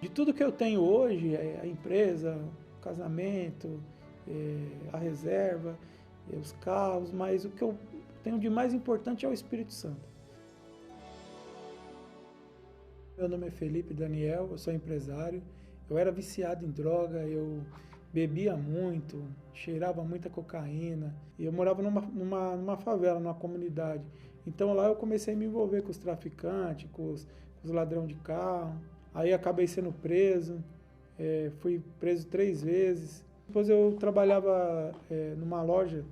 De tudo que eu tenho hoje, a empresa, o casamento, a reserva, os carros, mas o que eu tenho de mais importante é o Espírito Santo. Meu nome é Felipe Daniel, eu sou empresário. Eu era viciado em droga, eu bebia muito, cheirava muita cocaína. E eu morava numa favela, numa comunidade. Então lá eu comecei a me envolver com os traficantes, com os ladrões de carro. Aí acabei sendo preso, fui preso 3 vezes. Depois eu trabalhava numa loja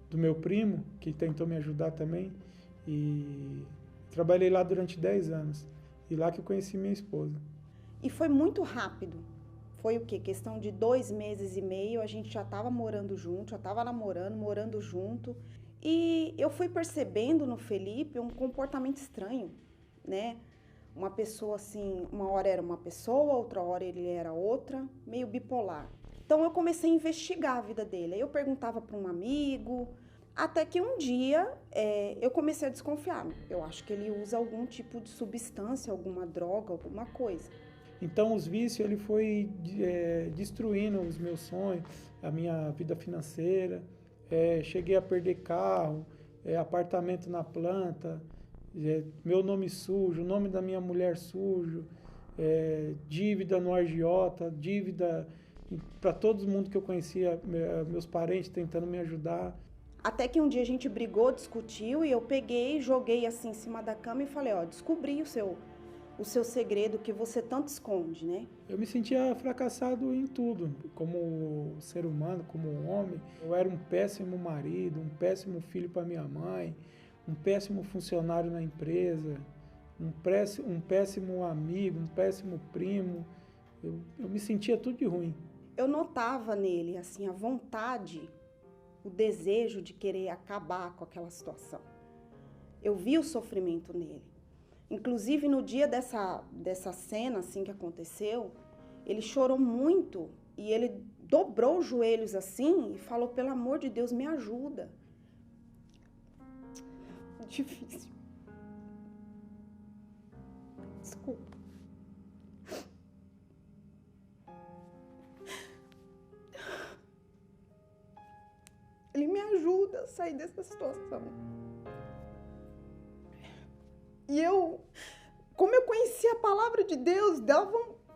do meu primo, que tentou me ajudar também. E trabalhei lá durante 10 anos. E lá que eu conheci minha esposa. E foi muito rápido. Foi o quê? Questão de 2 meses e meio, a gente já estava morando junto, já estava namorando, morando junto. E eu fui percebendo no Felipe um comportamento estranho, né? Uma pessoa assim, uma hora era uma pessoa, outra hora ele era outra, meio bipolar. Então eu comecei a investigar a vida dele. Aí eu perguntava para um amigo, até que um dia eu comecei a desconfiar. Eu acho que ele usa algum tipo de substância, alguma droga, alguma coisa. Então os vícios ele foi destruindo os meus sonhos, a minha vida financeira. Cheguei a perder carro, apartamento na planta, meu nome sujo, o nome da minha mulher sujo, dívida no agiota, dívida para todo mundo que eu conhecia, meus parentes tentando me ajudar. Até que um dia a gente brigou, discutiu e eu peguei, joguei assim em cima da cama e falei, ó, descobri o seu segredo que você tanto esconde, né? Eu me sentia fracassado em tudo, como ser humano, como homem. Eu era um péssimo marido, um péssimo filho para minha mãe, um péssimo funcionário na empresa, um péssimo amigo, um péssimo primo. Eu me sentia tudo de ruim. Eu notava nele, assim, a vontade, o desejo de querer acabar com aquela situação. Eu vi o sofrimento nele. Inclusive, no dia dessa cena, assim, que aconteceu, ele chorou muito e ele dobrou os joelhos assim e falou, pelo amor de Deus, me ajuda. Difícil. Desculpa. Ele me ajuda a sair dessa situação. E como eu conhecia a palavra de Deus,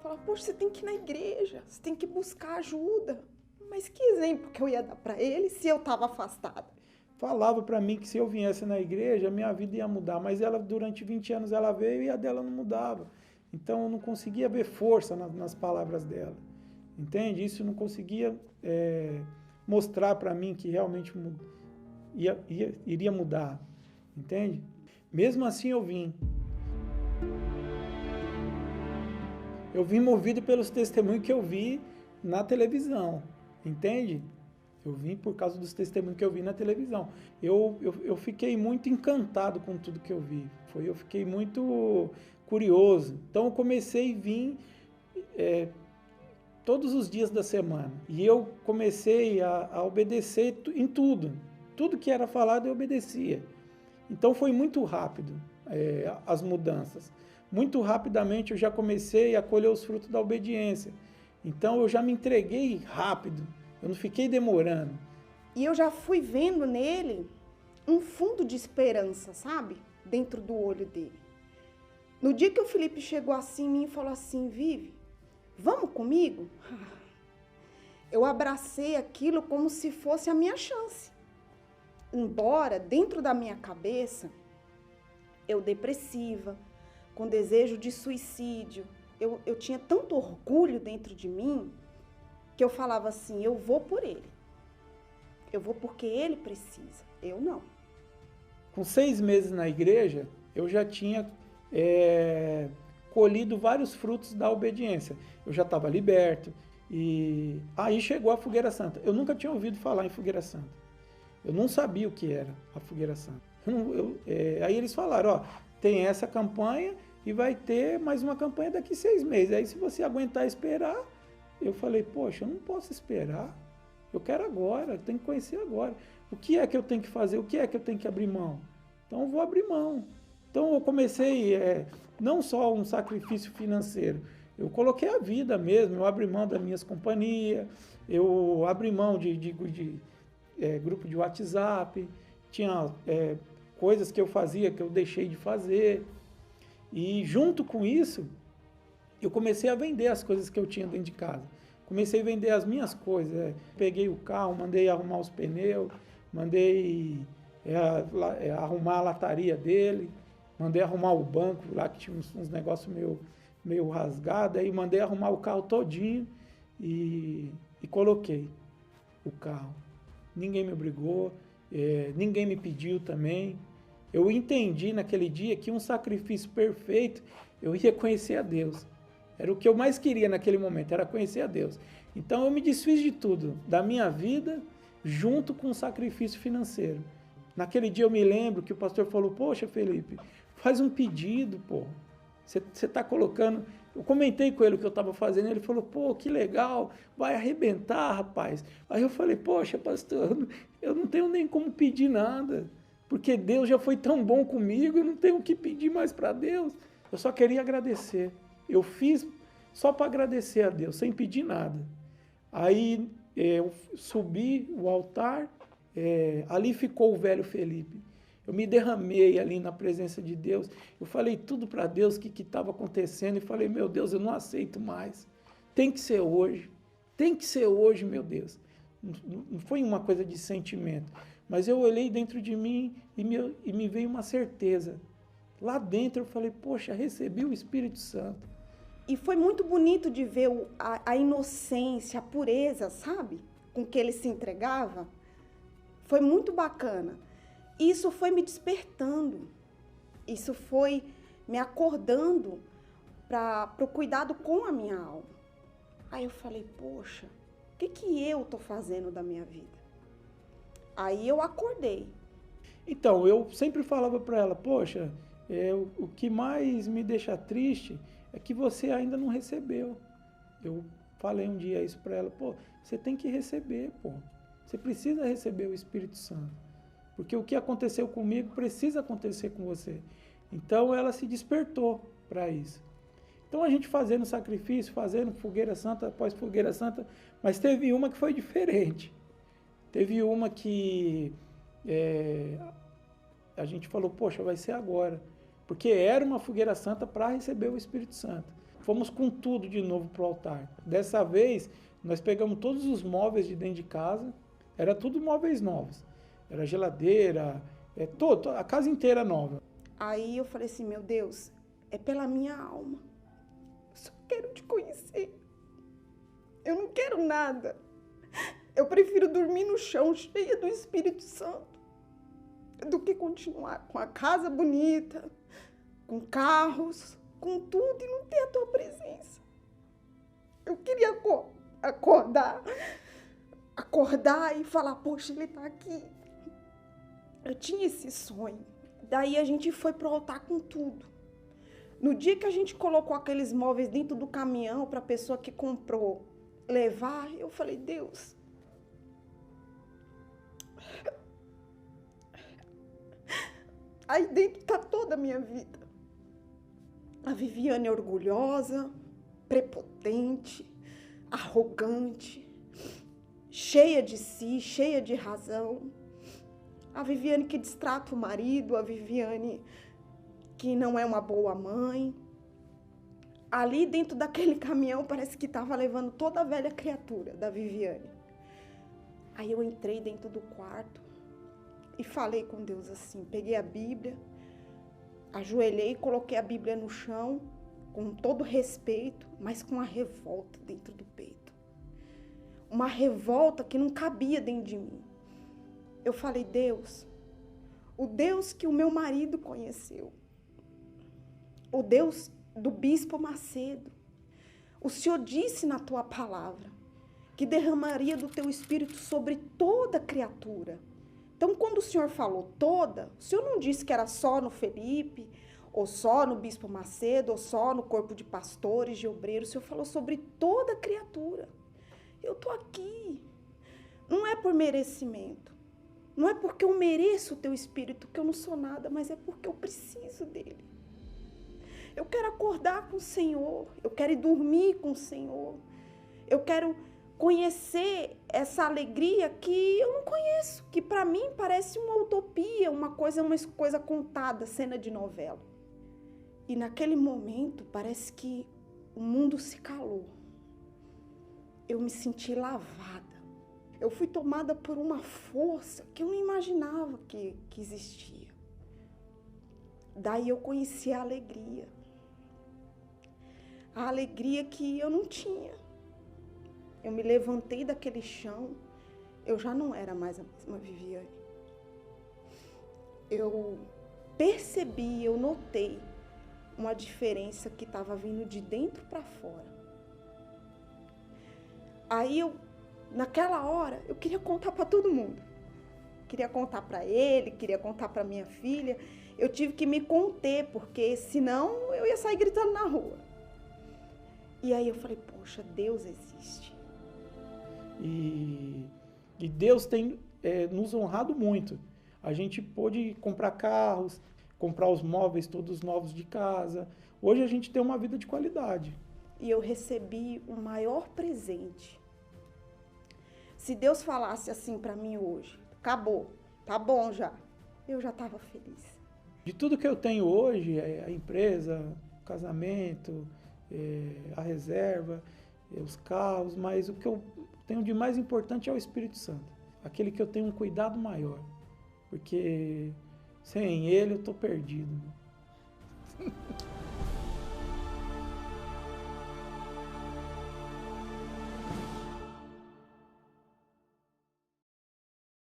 falava, poxa, você tem que ir na igreja, você tem que buscar ajuda. Mas que exemplo que eu ia dar para ele se eu estava afastada? Falava para mim que se eu viesse na igreja, minha vida ia mudar, mas ela durante 20 anos ela veio e a dela não mudava. Então eu não conseguia ver força nas palavras dela, entende? Isso não conseguia mostrar para mim que realmente iria mudar, entende? Mesmo assim eu vim. Eu vim movido pelos testemunhos que eu vi na televisão, entende? Eu vim por causa dos testemunhos que eu vi na televisão. Eu fiquei muito encantado com tudo que eu vi. Eu fiquei muito curioso. Então eu comecei a vir todos os dias da semana. E eu comecei a obedecer em tudo. Tudo que era falado eu obedecia. Então foi muito rápido as mudanças. Muito rapidamente eu já comecei a colher os frutos da obediência. Então eu já me entreguei rápido. Eu não fiquei demorando. E eu já fui vendo nele um fundo de esperança, sabe? Dentro do olho dele. No dia que o Felipe chegou assim em mim e falou assim, Vivi, vamos comigo? Eu abracei aquilo como se fosse a minha chance. Embora dentro da minha cabeça, eu depressiva, com desejo de suicídio, eu tinha tanto orgulho dentro de mim, que eu falava assim, eu vou por ele. Eu vou porque ele precisa, eu não. Com 6 meses na igreja, eu já tinha colhido vários frutos da obediência. Eu já estava liberto. E aí chegou a Fogueira Santa. Eu nunca tinha ouvido falar em Fogueira Santa. Eu não sabia o que era a Fogueira Santa. Aí eles falaram, ó, tem essa campanha e vai ter mais uma campanha daqui 6 meses. Aí se você aguentar esperar, eu falei, poxa, eu não posso esperar. Eu quero agora, eu tenho que conhecer agora. O que é que eu tenho que fazer? O que é que eu tenho que abrir mão? Então eu vou abrir mão. Então eu comecei, não só um sacrifício financeiro, Eu coloquei a vida mesmo, eu abri mão das minhas companhias, eu abri mão de grupo de WhatsApp, tinha coisas que eu fazia que eu deixei de fazer. E junto com isso, eu comecei a vender as coisas que eu tinha dentro de casa. Comecei a vender as minhas coisas. Peguei o carro, mandei arrumar os pneus, mandei arrumar a lataria dele, mandei arrumar o banco lá que tinha uns negócios meio rasgados, aí mandei arrumar o carro todinho e coloquei o carro. Ninguém me obrigou, ninguém me pediu também. Eu entendi naquele dia que um sacrifício perfeito, eu ia conhecer a Deus. Era o que eu mais queria naquele momento, era conhecer a Deus. Então eu me desfiz de tudo, da minha vida, junto com o sacrifício financeiro. Naquele dia eu me lembro que o pastor falou, poxa, Felipe, faz um pedido, pô. Você está colocando... Eu comentei com ele o que eu estava fazendo, ele falou, pô, que legal, vai arrebentar, rapaz. Aí eu falei, poxa, pastor, eu não tenho nem como pedir nada, porque Deus já foi tão bom comigo, eu não tenho o que pedir mais para Deus. Eu só queria agradecer. Eu fiz só para agradecer a Deus, sem pedir nada. Aí eu subi o altar, ali ficou o velho Felipe. Eu me derramei ali na presença de Deus. Eu falei tudo para Deus o que estava acontecendo e falei, meu Deus, eu não aceito mais. Tem que ser hoje. Tem que ser hoje, meu Deus. Não foi uma coisa de sentimento, mas eu olhei dentro de mim e me veio uma certeza. Lá dentro eu falei, poxa, recebi o Espírito Santo. E foi muito bonito de ver a inocência, a pureza, sabe? Com que ele se entregava. Foi muito bacana. Isso foi me despertando. Isso foi me acordando para o cuidado com a minha alma. Aí eu falei, poxa, o que eu estou fazendo da minha vida? Aí eu acordei. Então, eu sempre falava para ela, poxa, o que mais me deixa triste é que você ainda não recebeu. Eu falei um dia isso para ela, pô, você tem que receber, pô. Você precisa receber o Espírito Santo. Porque o que aconteceu comigo precisa acontecer com você. Então ela se despertou para isso. Então a gente fazendo sacrifício, fazendo fogueira santa após fogueira santa, mas teve uma que foi diferente. Teve uma que a gente falou, poxa, vai ser agora. Porque era uma fogueira santa para receber o Espírito Santo. Fomos com tudo de novo para o altar. Dessa vez, nós pegamos todos os móveis de dentro de casa, era tudo móveis novos. Era geladeira, a casa inteira nova. Aí eu falei assim, meu Deus, é pela minha alma. Eu só quero te conhecer. Eu não quero nada. Eu prefiro dormir no chão cheia do Espírito Santo do que continuar com a casa bonita, com carros, com tudo e não ter a tua presença. Eu queria acordar e falar, poxa, ele está aqui. Eu tinha esse sonho. Daí a gente foi pro altar com tudo. No dia que a gente colocou aqueles móveis dentro do caminhão para a pessoa que comprou levar, eu falei, Deus, aí dentro tá toda a minha vida. A Viviane é orgulhosa, prepotente, arrogante, cheia de si, cheia de razão. A Viviane que distrata o marido, a Viviane que não é uma boa mãe. Ali dentro daquele caminhão parece que estava levando toda a velha criatura da Viviane. Aí eu entrei dentro do quarto e falei com Deus assim, peguei a Bíblia, ajoelhei, coloquei a Bíblia no chão, com todo respeito, mas com uma revolta dentro do peito. Uma revolta que não cabia dentro de mim. Eu falei, Deus, o Deus que o meu marido conheceu, o Deus do Bispo Macedo, o Senhor disse na tua palavra que derramaria do teu Espírito sobre toda criatura. Então, quando o Senhor falou toda, o Senhor não disse que era só no Felipe, ou só no Bispo Macedo, ou só no corpo de pastores, de obreiros. O Senhor falou sobre toda criatura. Eu estou aqui. Não é por merecimento. Não é porque eu mereço o teu Espírito que eu não sou nada, mas é porque eu preciso dele. Eu quero acordar com o Senhor, eu quero ir dormir com o Senhor, eu quero conhecer essa alegria que eu não conheço, que para mim parece uma utopia, uma coisa contada, cena de novela. E naquele momento parece que o mundo se calou. Eu me senti lavada. Eu fui tomada por uma força que eu não imaginava que existia. Daí eu conheci a alegria. A alegria que eu não tinha. Eu me levantei daquele chão, eu já não era mais a mesma Viviane. Eu percebi, eu notei uma diferença que estava vindo de dentro para fora. Aí naquela hora, eu queria contar para todo mundo. Queria contar para ele, queria contar para minha filha. Eu tive que me conter, porque senão eu ia sair gritando na rua. E aí eu falei, poxa, Deus existe. E Deus tem nos honrado muito. A gente pôde comprar carros, comprar os móveis todos novos de casa. Hoje a gente tem uma vida de qualidade. E eu recebi o maior presente. Se Deus falasse assim para mim hoje, acabou, tá bom já, eu já estava feliz. De tudo que eu tenho hoje, a empresa, o casamento, a reserva, os carros, mas o que eu tenho de mais importante é o Espírito Santo. Aquele que eu tenho um cuidado maior. Porque sem ele eu estou perdido.